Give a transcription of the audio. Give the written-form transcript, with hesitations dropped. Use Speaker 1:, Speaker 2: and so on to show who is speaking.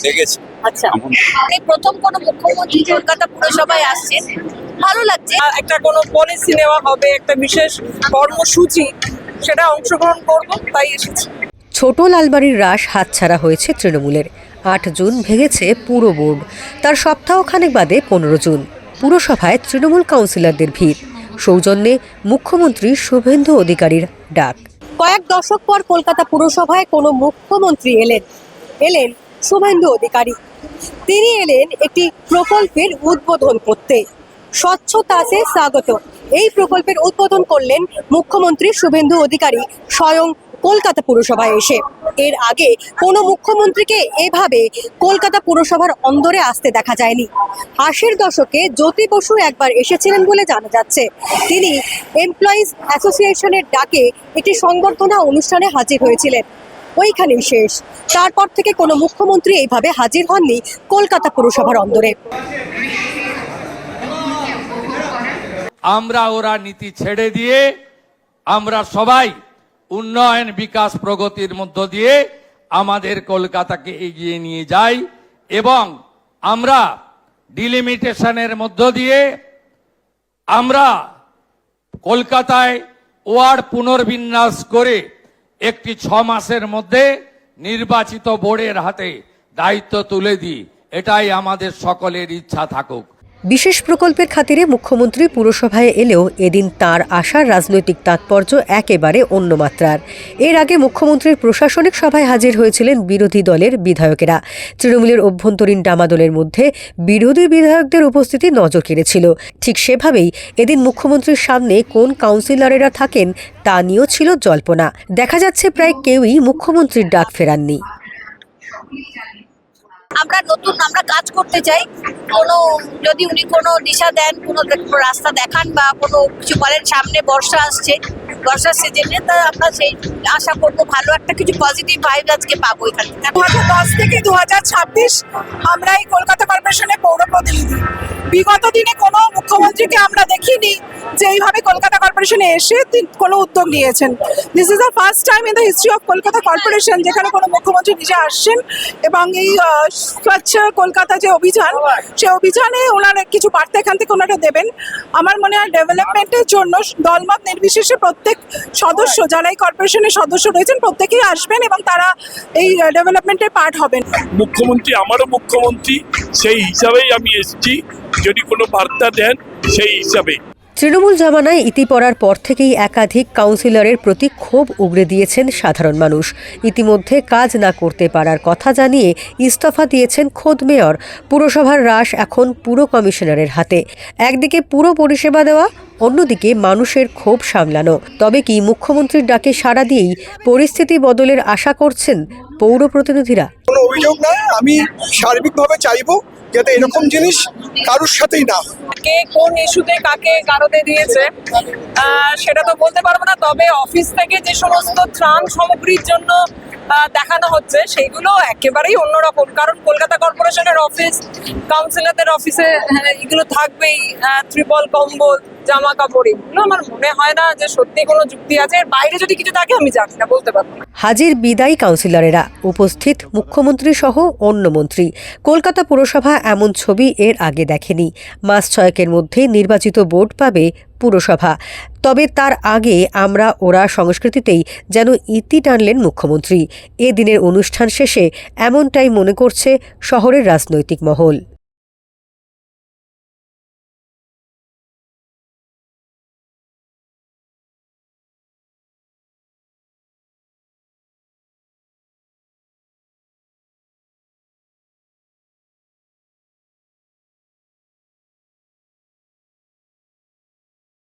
Speaker 1: ডেকেছে।
Speaker 2: আচ্ছা, এই প্রথম কোনো মুখ্যমন্ত্রী কলকাতা পুরসভায় আসছেন, ভালো লাগছে।
Speaker 3: একটা কোনো পলিসি নেওয়া হবে, একটা বিশেষ কর্মসূচি, সেটা অংশগ্রহণ করবো, তাই এসেছি।
Speaker 4: ছোট লালবাড়ির রাস হাতছাড়া হয়েছে তৃণমূলের। ৮ জুন ভেঙেছে পুরো বোর্ড, তার সপ্তাহখানেক বাদে ১৫ জুন পুরসভায় তৃণমূল কাউন্সিলরদের ভিড়, সৌজন্যে মুখ্যমন্ত্রী শুভেন্দু অধিকারীর ডাক।
Speaker 2: কয়েক দশক পর কলকাতা পুরসভায় কোনো মুখ্যমন্ত্রী এলেন শুভেন্দু অধিকারী। তিনি এলেন একটি প্রকল্পের উদ্বোধন করতে। স্বচ্ছতা সে স্বাগত, এই প্রকল্পের উদ্বোধন করলেন মুখ্যমন্ত্রী শুভেন্দু অধিকারী স্বয়ং কলকাতা পুরসভায় এসে। এর আগে কোনো মুখ্যমন্ত্রীকে এভাবে কলকাতা পুরসভার অন্দরে আসতে দেখা যায়নি। ৮০-এর দশকে জ্যোতি বসু একবার এসেছিলেন বলে জানা যাচ্ছে। তিনি এমপ্লয়িজ অ্যাসোসিয়েশনের ডাকে একটি সংবর্ধনা অনুষ্ঠানে হাজির হয়েছিলেন, ওইখানেই শেষ। তারপর থেকে কোনো মুখ্যমন্ত্রী এইভাবে হাজির হননি কলকাতা পুরসভার অন্দরে।
Speaker 5: আমরা ওরা নীতি ছেড়ে দিয়ে আমরা সবাই উন্নয়ন, বিকাশ, প্রগতির মধ্য দিয়ে আমাদের কলকাতাকে এগিয়ে নিয়ে যাই এবং আমরা ডিলিমিটেশনের মধ্য দিয়ে আমরা কলকাতায় ওয়ার্ড পুনর্বিন্যাস করে একটি 6 মাসের মধ্যে নির্বাচিত বোর্ডের হাতে দায়িত্ব তুলে দিই। এটাই আমাদের সকলের ইচ্ছা থাকুক।
Speaker 4: বিশেষ প্রকল্পের খাতিরে মুখ্যমন্ত্রী পুরসভায় এলেও এদিন তার আসার রাজনৈতিক তাৎপর্য একেবারে অন্য মাত্রার। এর আগে মুখ্যমন্ত্রীর প্রশাসনিক সভায় হাজির হয়েছিলেন বিরোধী দলের বিধায়কেরা। তৃণমূলের অভ্যন্তরীণ ডামাডোলের মধ্যে বিরোধী বিধায়কদের উপস্থিতি নজর কেড়েছিল। ঠিক সেভাবেই এদিন মুখ্যমন্ত্রীর সামনে কোন কাউন্সিলরেরা থাকেন তা নিয়েও ছিল জল্পনা। দেখা যাচ্ছে প্রায় কেউই মুখ্যমন্ত্রীর ডাক ফেরাননি।
Speaker 2: আমরা কাজ করতে চাই, কোনো যদি উনি কোনো দিশা দেন, কোনো রাস্তা দেখান বা কোনো কিছু বলেন, সামনে বর্ষা আসছে, বর্ষার সিজনে, তা আমরা সেই আশা করবো ভালো একটা কিছু পজিটিভ ভাইব আজকে পাবো এখান থেকে।
Speaker 3: 2010 থেকে 2026 আমরা এই কলকাতা কর্পোরেশনের পৌর প্রতিনিধি। বিগত দিনে কোনো মুখ্যমন্ত্রীকে আমরা দেখিনি যে এইভাবে কলকাতা কর্পোরেশনে এসে কোনো উদ্যোগ নিয়েছেন। This is the first time in the history of Kolkata corporation যেখানে কোনো মুখ্যমন্ত্রী নিজে আসছেন এবং এই স্বচ্ছ কলকাতা যে অভিযান, সে অভিযানে ওনার কিছু বার্তা এখান থেকে ওনারা দেবেন। আমার মনে হয় ডেভেলপমেন্টের জন্য দলমত নির্বিশেষে প্রত্যেক সদস্য, যারা এই কর্পোরেশনের সদস্য রয়েছেন, প্রত্যেকেই আসবেন এবং তারা এই ডেভেলপমেন্টের পার্ট হবেন।
Speaker 6: মুখ্যমন্ত্রী আমারও মুখ্যমন্ত্রী, সেই হিসাবেই আমি এসেছি, যদি কোনো বার্তা দেন সেই হিসাবে।
Speaker 4: তৃণমূল জামানায় ইতি পড়ার পর থেকেই একাধিক কাউন্সিলরের প্রতি ক্ষোভ উগরে দিয়েছেন সাধারণ মানুষ। ইতিমধ্যে কাজ না করতে পারার কথা জানিয়ে ইস্তফা দিয়েছেন খোদ মেয়র। পুরসভার রাশ এখন পুর কমিশনারের হাতে। একদিকে পুরো পরিষেবা দেওয়া, অন্যদিকে মানুষের ক্ষোভ সামলানো। তবে কি মুখ্যমন্ত্রীর ডাকে সাড়া দিয়েই পরিস্থিতি বদলের আশা করছেন পৌর প্রতিনিধিরা?
Speaker 7: কোনো অভিযোগ নয়, আমি সার্বিকভাবে চাইবো যাতে এরকম জিনিস কারোর সাথেই না হয়।
Speaker 3: কে কোন ইস্যুতে কাকে কারণে দিয়েছে সেটা তো বলতে পারবো না, তবে অফিস থেকে যে সমস্ত ত্রাণ সামগ্রীর জন্য দেখানো হচ্ছে সেগুলো একেবারেই অন্যরকম। কারণ কলকাতা কর্পোরেশনের অফিস, কাউন্সিলরদের অফিসে এগুলো থাকবেই, ত্রিপল, কম্বল, জামা কাপড়, এগুলো আমার মনে হয় না যে সত্যি কোনো যুক্তি আছে। এর বাইরে যদি কিছু থাকে আমি জানি না, বলতে পারবো না।
Speaker 4: হাজির বিদায়ী কাউন্সিলরেরা, উপস্থিত মুখ্যমন্ত্রী সহ অন্য মন্ত্রী। কলকাতা পুরসভা এমন ছবি এর আগে দেখেনি। মাস 6 মধ্যে নির্বাচিত বোর্ড পাবে পুরসভা। তবে তার আগে আমরা ওরা সংস্কৃতিতেই যেন ইতি টানলেন মুখ্যমন্ত্রী। এ দিনের অনুষ্ঠান শেষে এমনটাই মনে করছে শহরের রাজনৈতিক মহল।